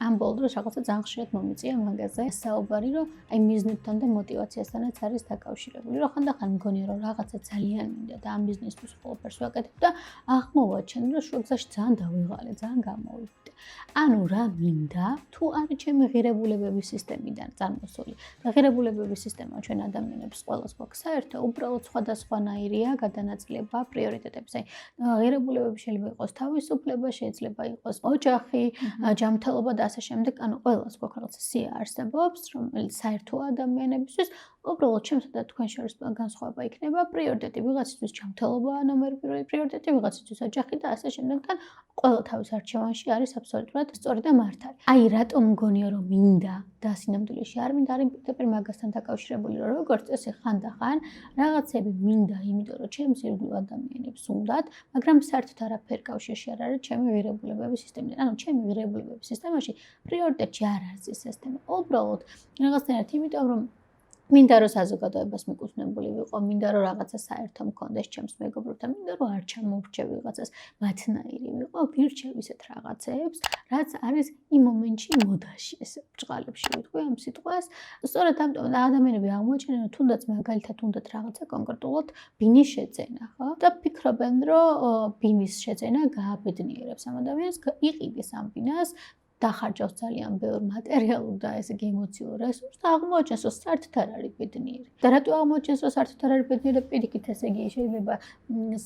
ამ ბოლო დროს რაღაცა ძალიან ხშირად მომიწია მაგაზე საუბარი, რომ აი მიზნებთან და мотивაციასთანაც არის დაკავშირებული. რომ ხანდახან მგონია რომ რაღაცა ძალიან მინდა და ამ ბიზნესთვის ყველაფერს ვაკეთებ და აღმოვაჩენ რომ შუაგზაში ძალიან დავიღალე, ძალიან გამოვიდე. ანუ რა მინდა, თუ არის ჩემი ღირებულებების სისტემიდან წარმოსული. და ღირებულებების სისტემა ჩვენ ადამიანებს ყველას გვაქვს საერთო, უბრალოდ სხვადასხვანაირია გადანაწილება პრიორიტეტების. აი ღირებულებები შეიძლება იყოს თავისუფლება, შეიძლება იყოს ოჯახი, ჯანმრთელობა და ასე შემდეგ. ანუ ყველას გვაქვს რაღაცა სია არსებობს, რომელიც საერთოა ადამიანებისთვის. უბრალოდ ჩემსა და თქვენ შორის განსხვავება იქნება პრიორიტეტი. ვიღაცისთვის ჯანმრთელობაა ნომერ პირველი პრიორიტეტი, ვიღაცისთვის ოჯახი და ასე შემდეგთან ყველა თავის არჩევანში არის აბსოლუტურად სწორი და მართალი. აი რატომ მგონია რომ მინდა და სინამდვილეში არ მინდა, არის პირდაპირ მაგასთან დაკავშირებული, რომ როგორც წესი ხანდახან რაღაცები მინდა, იმიტომ რომ ჩემს ირგვლივ ადამიანებს უნდათ, მაგრამ საერთოდ არაფერ კავშირში არ არის ჩემი ღირებულებების სისტემიდან. ანუ ჩემი ღირებულებების სისტემაში პრიორიტეტი არ არის ეს სისტემა. უბრალოდ რაღაცნაირად იმიტომ რომ მინდა რომ საზოგადოებას მიკუთვნებული ვიყო, მინდა რომ რაღაცა საერთო მქონდეს ჩემს მეგობრებთან, მინდა რომ არ ჩამოვრჩე ვიღაცას მათნაირი ვიყო, ვირჩევ ისეთ რაღაცებს, რაც არის იმ მომენტში მოდაში, ესე ბრწყალებში ვიტყვი ამ სიტყვას. სწორედ ამიტომ ადამიანები აღმოაჩენენ, რომ თუნდაც მაგალითად უნდათ რაღაცა კონკრეტულად ბინის შეძენა, ხო? და ფიქრობენ, რომ ბინის შეძენა გააბედნიერებს ამ ადამიანს, იყიდეს ამ ბინას დახარჯავს ძალიან ბევრ მატერიალურ და ესე იგი ემოციურ რესურსს და აღმოაჩენს, რომ საერთოდ არ არის ბედნიერი. და რატო აღმოაჩენს, რომ საერთოდ არ არის ბედნიერი? პირიქით ესე იგი შეიძლება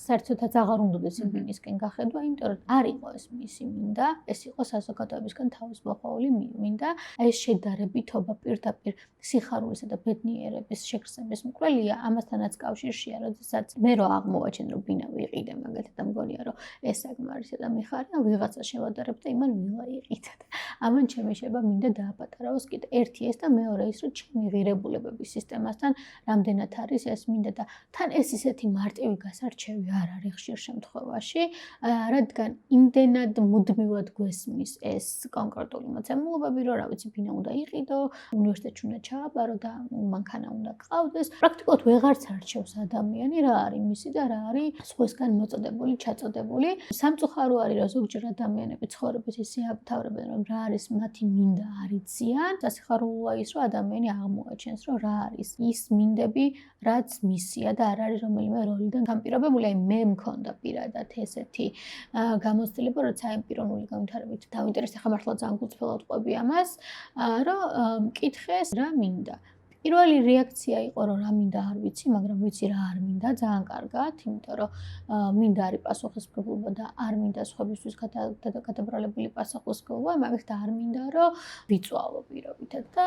საერთოდაც აღარ უნდოდეს იმ ბინისკენ გახედვა, იმიტომ რომ არ იყო ეს მისი მინდა, ეს იყო საზოგადოებისგან თავის მოყოლი მინდა. ეს შედარებითობა პირდაპირ სიხარულისა და ბედნიერების შეგრძნების მკვლელია, ამასთანაც კავშირშია, როდესაც მე რო აღმოვაჩენ, რომ ბინა ვიყიდე მაგალითად და მგონია, რომ ეს საკმარისია და მიხარია, ვიღაცა შევადარებ და იმან ვილა იყიდე. ამან ჩემი შეიძლება მინდა დააპატარავოს კიდე ერთი ეს და მეორე ის, რომ ჩემი ღირებულებების სისტემასთან რამდენად არის ეს მინდა და თან ეს ისეთი მარტივი გასარჩევი არ არის ხშირ შემთხვევაში, რადგან იმდენად მუდმივად გვესმის ეს კონკრეტული მოცემულობები, რომ რა ვიცი, ბინა უნდა იყიდო, უნივერსიტეტში უნდა ჩააბარო და მანქანა უნდა გყავდეს. პრაქტიკულად ვეღარც არჩევს ადამიანი რა არის მისი და რა არის სხვისგან მოწოდებული, ჩაწოდებული. სამწუხარო არის, რომ ზოგჯერ ადამიანები ცხოვრების ისე აბთავრებენ, რომ რა არის მათი მინდა არიციან. სასიხარულოა ის, რომ ადამიანი აღმოაჩენს, რომ რა არის ის მინდები, რაც მისია და არ არის რომელიმე როლიდან განპირობებული. აი მე მქონდა პირადად ესეთი გამოცდილება, როცა აი პიროვნული განვითარებით დავინტერესდი, ხა მართლა ძალიან გულწრფელად ყვები ამას, რომ მკითხეს რა მინდა. პირველი რეაქცია იყო, რომ რა მინდა არ ვიცი, მაგრამ ვიცი რა არ მინდა ძალიან კარგად, იმიტომ რომ მინდა არის პასუხისმგებლობა და არ მინდა სხვებისთვის გადაბრალებული პასუხისმგებლობა, მაგას და არ მინდა რომ ვიწვალო პირობითად და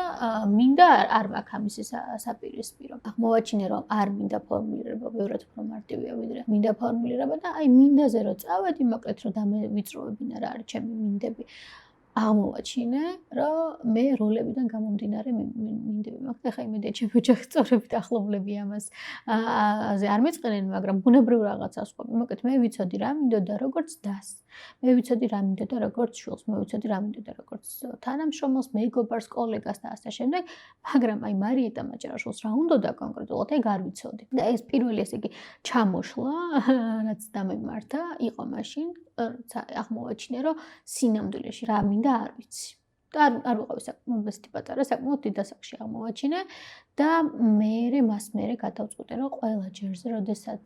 მინდა არ მაქვს ამისი საპირისპირო. აღმოვაჩინე რომ არ მინდა ფორმულირება, ბევრად უფრო მარტივია ვიდრე მინდა ფორმულირება და აი მინდაზე რომ წავედი, მოკლედ რომ დამევიწროვებინა რა არის ჩემი მინდები. აღმოვაჩინე, რომ მე როლებიდან გამომდინარე მინდები მაქვს. ეხლა იმედია ჩემი ოჯახის წევრები და ახლობლები ამას არ მიწყენენ, მაგრამ ბუნებრივ რაღაცას ყვები. მოკლედ მე ვიცოდი რა მინდოდა როგორც დას. მე ვიცოდი რა მინდოდა როგორც შვილს, მე ვიცოდი რა მინდოდა როგორც თანამშრომელს, მეგობარს, კოლეგას და ასე შემდეგ, მაგრამ აი მარიეტა მაჭარაშვილს რა უნდოდა კონკრეტულად, ეგ არ ვიცოდი. და ეს პირველი ესე იგი ჩამოშლა, რაც დამემართა, იყო მაშინ, როცა აღმოვაჩინე, რომ სინამდვილეში რა მინდა არ ვიცი. და არ ვიყავი საკმაოდ პატარა, საკმაოდ დიდ ასაკში აღმოვაჩინე და მერე გადავწყვიტე, რომ ყველა ჯერზე, როდესაც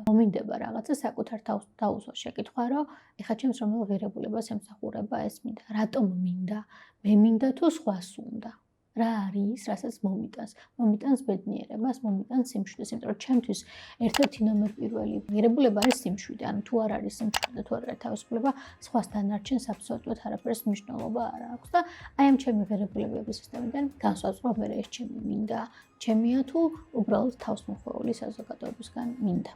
მომინდება რაღაცა საკუთარ თავს დაუსვა შეკითხვა, რომ ეხლა ჩემს რომელ ღირებულებას ემსახურება ეს მინდა, რატომ მინდა, მე მინდა თუ სხვას უნდა. რა არის, რასაც მომიტანს ბედნიერებას, მომიტანს სიმშვიდეს, იმიტომ რომ ჩემთვის ერთ-ერთი ნომერ პირველი ღირებულება არის სიმშვიდე. ანუ თუ არ არის სიმშვიდე და თუ არ არის თავისუფლება, სხვასთან დანარჩენს აბსოლუტურად არაფერს მნიშვნელობა არ აქვს და აი ამ ჩემი ღირებულებების სისტემიდან განსაზღვრა მე ეს ჩემი მინდა, ჩემია თუ უბრალოდ თავსმოხვეული საზოგადოებისგან მინდა.